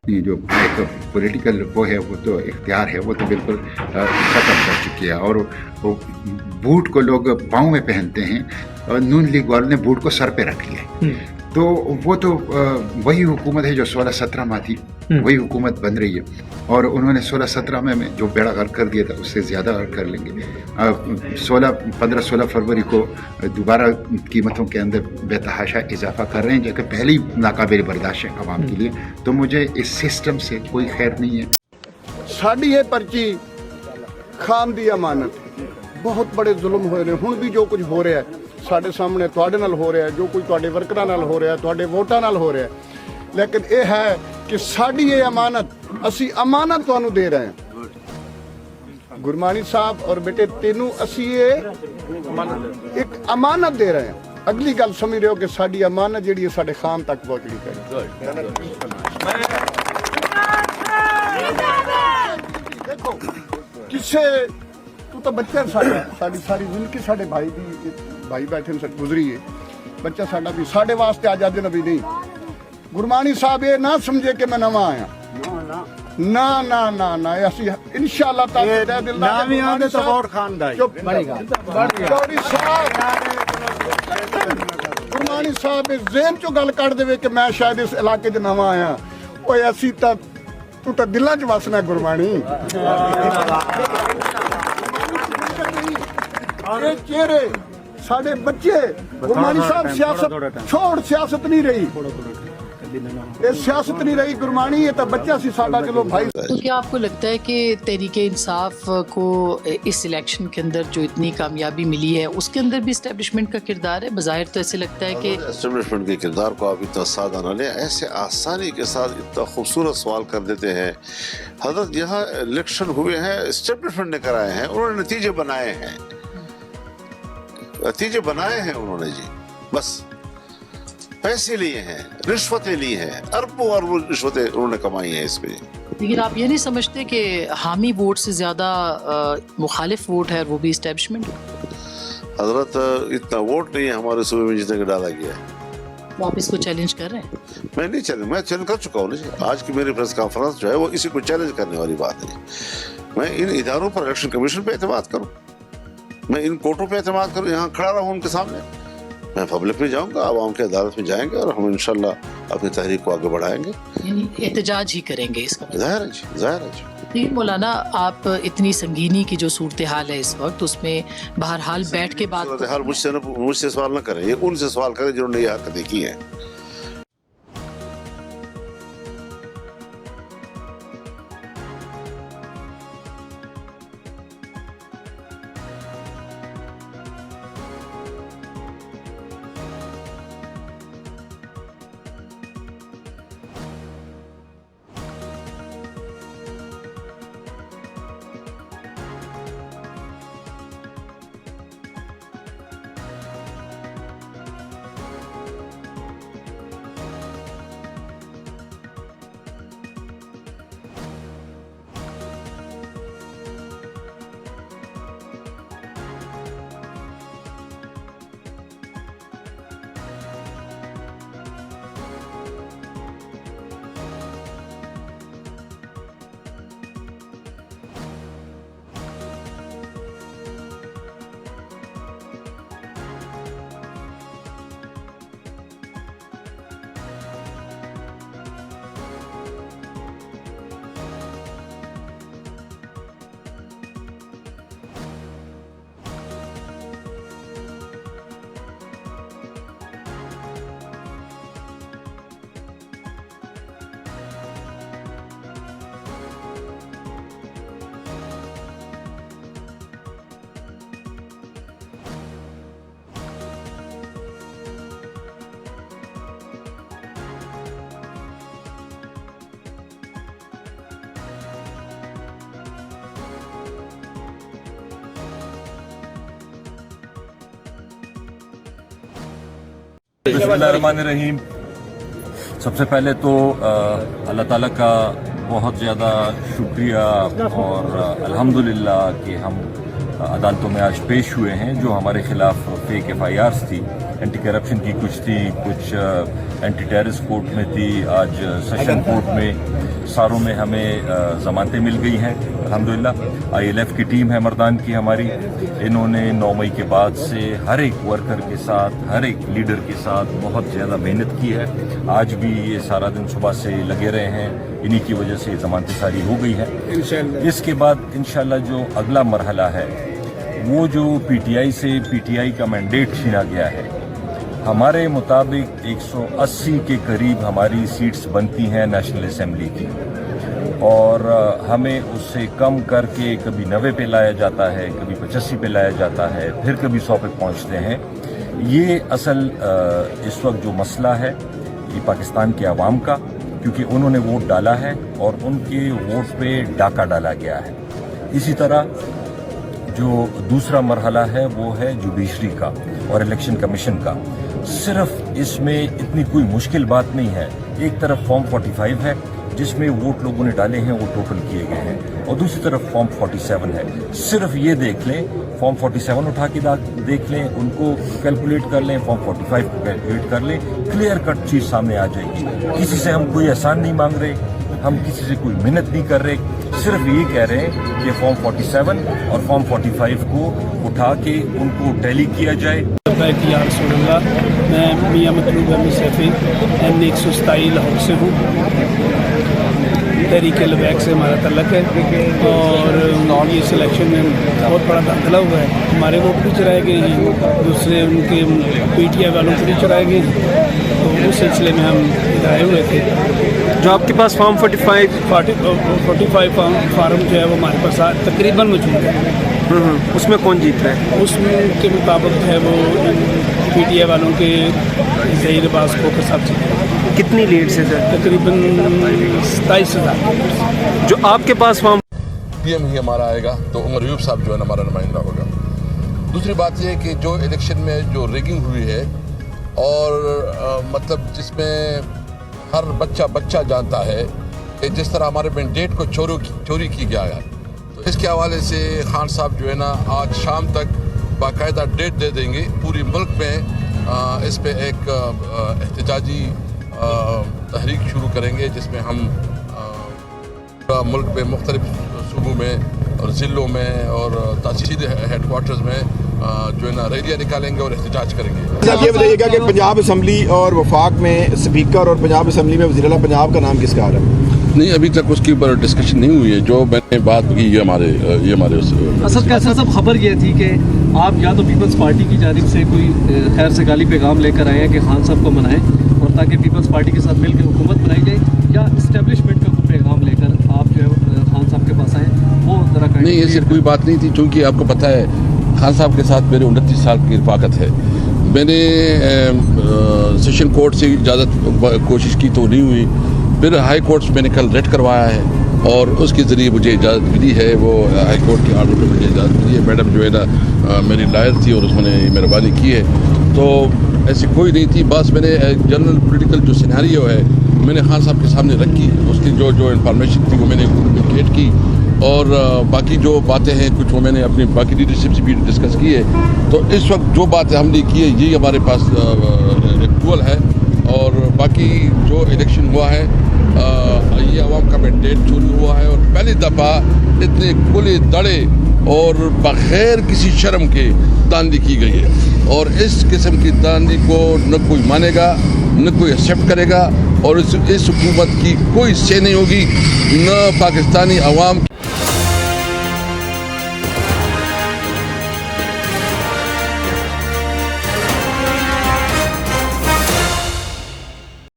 ये जो एक पॉलिटिकल वो है, वो तो इख्तियार है, वो तो बिल्कुल ख़त्म कर चुकी है। और वो बूट को लोग पाँव में पहनते हैं, और नून लीग वालों ने बूट को सर पे रख लिया है। तो वो तो वही हुकूमत है जो 16-17 में थी, वही हुकूमत बन रही है। और उन्होंने 16-17 में जो बेड़ा गर्क कर दिया था, उससे ज़्यादा गर्क कर लेंगे। 15-16 फरवरी को दोबारा कीमतों के अंदर बेतहाशा इजाफा कर रहे हैं, जो कि पहले ही नाकाबिल बर्दाश्त है आवाम के लिए। तो मुझे इस सिस्टम से कोई खैर नहीं है। साड़ी ये पर्ची खान दी अमानत, बहुत बड़े जुल्म होए ने। हुण भी जो कुछ हो रहा है साढ़े सामने, तुहाडे नाल हो रहा है, जो कुछ तुहाडे वर्करां नाल हो रहा है, तुहाडे वोटां नाल हो रहा है, लेकिन यह है कि साड़ी ये अमानत, असी अमानत तुहानू दे रहे हैं गुरमानी साहब और बेटे, तेनू असी ये एक अमानत दे रहे हैं। अगली गल समझ रहे हो कि साड़ी अमानत जिहड़ी है साडे खान तक पहुंचनी चाहिए। देखो किसे तू तो बच्चा साड़ी सारी जिंदगी साडे भाई बैठे ने गुजरी है, बच्चा साडा भी साडे वास्ते आजादी नबी नहीं। गुरमानी साहब ये ना समझे कि मैं नवा आया, ना ना ना ना, ऐसी इंशाअल्लाह ताला दिल ना भी आंदे तो वोट खान दा बनेगा। चौधरी साहब गुरमानी साहब इस ज़हन चो गल कट देवे कि मैं शायद इस इलाके च नवा आया। ओए ऐसी तो तू तो दिलों च वसना गुरमानी। ये चेहरे साडे बच्चे, गुरमानी साहब सियासत छोड़, सियासत नहीं रही, ये सियासत नहीं रही गुरमानी, ये तो बच्चा सी साडा। चलो भाई, तो क्या आपको लगता है कि तहरीके इंसाफ को इस इलेक्शन के अंदर जो इतनी कामयाबी मिली है, उसके अंदर भी एस्टेब्लिशमेंट का किरदार है? बज़ाहिर तो ऐसे लगता है कि एस्टेब्लिशमेंट के किरदार को आप इतना सादा ना लें, ऐसे आसानी के साथ इतना खूबसूरत सवाल कर देते हैं। हजरत यहाँ इलेक्शन हुए हैं, एस्टेब्लिशमेंट ने कराए हैं, उन्होंने नतीजे बनाए हैं, नतीजे बनाए हैं उन्होंने जी। बस पैसे लिए हैं, रिश्वतें ली हैं, अरबों अरबों रिश्वतें उन्होंने कमाई हैं इसमें। लेकिन आप ये नहीं समझते कि हामी वोट से ज्यादा मुखालिफ वोट है और वो भी एस्टेब्लिशमेंट? हजरत इतना वोट नहीं है हमारे सूबे में जितने का डाला गया है। वो आप इसको चैलेंज कर रहे हैं? मैं नहीं चैलेंज, मैं चैलेंज कर चुका हूँ ना। आज की मेरी प्रेस कॉन्फ्रेंस जो है वो इसी को चैलेंज करने वाली बात है। मैं इन इदारों पर, इलेक्शन कमीशन पे एतमाद करूँ, मैं इन कोर्टों पे एतमाद करूँ, यहाँ खड़ा रहूँ उनके सामने। मैं पब्लिक में जाऊँगा, आवाम की अदालत में जाएंगे और हम इंशाल्लाह अपनी तहरीक को आगे बढ़ाएंगे। यानी एहतजाज ही करेंगे इसका? ज़ाहिर है जी, ज़ाहिर है जी। लेकिन मौलाना, आप इतनी संगीनी की जो सूरत हाल है इस वक्त, उसमें बहरहाल बैठ के बात, हर मुझसे सवाल न करें, ये उनसे सवाल करें जिन्होंने ये हरकतें की हैं। बिस्मिल्लाहिर्रहमानिर्रहीम। सबसे पहले तो अल्लाह ताला का बहुत ज़्यादा शुक्रिया और अल्हम्दुलिल्लाह कि हम अदालतों में आज पेश हुए हैं। जो हमारे ख़िलाफ़ फेक FIRs थी एंटी करप्शन की कुछ थी, कुछ एंटी टेररिस्ट कोर्ट में थी, आज सेशन कोर्ट में, सारों में हमें जमानतें मिल गई हैं अल्हम्दुलिल्लाह। ILF की टीम है मर्दान की हमारी, इन्होंने 9 मई के बाद से हर एक वर्कर के साथ, हर एक लीडर के साथ बहुत ज़्यादा मेहनत की है। आज भी ये सारा दिन सुबह से लगे रहे हैं, इन्हीं की वजह से जमानतें सारी हो गई हैं। इसके बाद इंशाल्लाह जो अगला मरहला है वो जो PTI से PTI का मैंडेट छीना गया है, हमारे मुताबिक 180 के करीब हमारी सीट्स बनती हैं नेशनल असेंबली की, और हमें उससे कम करके कभी 90 पे लाया जाता है, कभी 85 पे लाया जाता है, फिर कभी 100 पे पहुंचते हैं। ये असल इस वक्त जो मसला है ये पाकिस्तान के अवाम का, क्योंकि उन्होंने वोट डाला है और उनके वोट पे डाका डाला गया है। इसी तरह जो दूसरा मरहला है वो है जुडिशरी का और इलेक्शन कमीशन का। सिर्फ इसमें इतनी कोई मुश्किल बात नहीं है। एक तरफ फॉर्म 45 है जिसमें वोट लोगों ने डाले हैं, वो टोटल किए गए हैं, और दूसरी तरफ फॉर्म 47 है। सिर्फ ये देख लें, फॉर्म 47 उठा के देख लें, उनको कैलकुलेट कर लें, फॉर्म 45 को कैलकुलेट कर लें, क्लियर कट चीज़ सामने आ जाएगी। किसी से हम कोई एहसान नहीं मांग रहे, हम किसी से कोई मिन्नत नहीं कर रहे, सिर्फ ये कह रहे हैं कि फॉर्म 47 और फॉर्म 45 को उठा के उनको टैली किया जाए। मैं मियां मतलूब अहमद सैफी N127 लाहौर से हूँ। तहरीक लबैक से हमारा तल्लक है, और ये सिलेक्शन में बहुत बड़ा दाखिला हुआ है। हमारे वोट भी चुराए गए हैं, दूसरे उनके PTI वालों को भी चुराए गए हैं, तो उस सिलसिले में हम इधर आए हुए थे। जो आपके पास फॉर्म 45 फार्म जो है वो हमारे पास तकरीबन मौजूद है। उसमें कौन जीत रहा है? उसमें के मुताबिक है वो PTI वालों के ज़हीर अब्बास खोखर साहब जी। कितनी लीड से सर? तकरीबन 27,000। जो आपके पास फॉर्म PM ही हमारा आएगा तो उमर अयूब साहब जो है हमारा नुमाइंदा होगा। दूसरी बात यह कि जो इलेक्शन में जो रिगिंग हुई है और मतलब जिसमें हर बच्चा जानता है कि जिस तरह हमारे मैंडेट को चोरी की गया है, तो इसके हवाले से खान साहब जो है ना आज शाम तक बाकायदा डेट दे देंगे। पूरी मुल्क में इस पे एक एहतजाजी तहरीक शुरू करेंगे, जिसमें हम मुल्क में मुख्तलिफ सूबों में और ज़िलों में और तहसील हेडक्वार्टर्स में जो है ना रैलियाँ निकालेंगे और एहतजाज करेंगे। आप ये बताइएगा कि पंजाब असम्बली और वफाक में स्पीकर और पंजाब असम्बली में वज़ीर आला पंजाब का नाम किसका आ रहा है? नहीं, अभी तक उसके ऊपर डिस्कशन नहीं हुई है। जो मैंने बात की ये हमारे असद कैसा सब खबर ये थी कि आप या तो पीपल्स पार्टी की जानिब से कोई खैर सगाली पैगाम लेकर आए हैं कि खान साहब को मनाएं, और ताकि पीपल्स पार्टी के साथ मिलकर हुकूमत बनाई जाए, या इस्टेब्लिशमेंट का कोई पैगाम लेकर आप जो है खान साहब के पास आए, वो जरा नहीं, ऐसी कोई बात नहीं थी। चूँकि आपको पता है खान साहब के साथ मेरे 29 साल की रफ़ाकत है। मैंने सेशन कोर्ट से इजाज़त कोशिश की तो नहीं हुई, फिर हाई कोर्ट से मैंने कल रेट करवाया है और उसके ज़रिए मुझे इजाज़त मिली है। वो हाई कोर्ट के आर्डर पर मुझे इजाज़त मिली है। मैडम जो है ना मेरी लायर थी और उसने मेहरबानी की है, तो ऐसी कोई नहीं थी। बस मैंने जनरल पॉलिटिकल जो सिनेरियो है मैंने खान साहब के सामने रखी, उसकी जो इन्फॉर्मेशन थी वो मैंने कम्युनिकेट की, और बाकी जो बातें हैं कुछ वो मैंने अपनी बाकी लीडरशिप से भी डिस्कस की है। तो इस वक्त जो बातें हमने की है यही हमारे पास एक्चुअल है, और बाकी जो इलेक्शन हुआ है ये अवाम का मैंडेट चोरी हुआ है, और पहली दफ़ा इतने खुले दड़े और बग़ैर किसी शर्म के दांदी की गई है, और इस किस्म की दांदी को न कोई मानेगा न कोई एक्सेप्ट करेगा, और इस हुकूमत की कोई से नहीं होगी, न पाकिस्तानी अवाम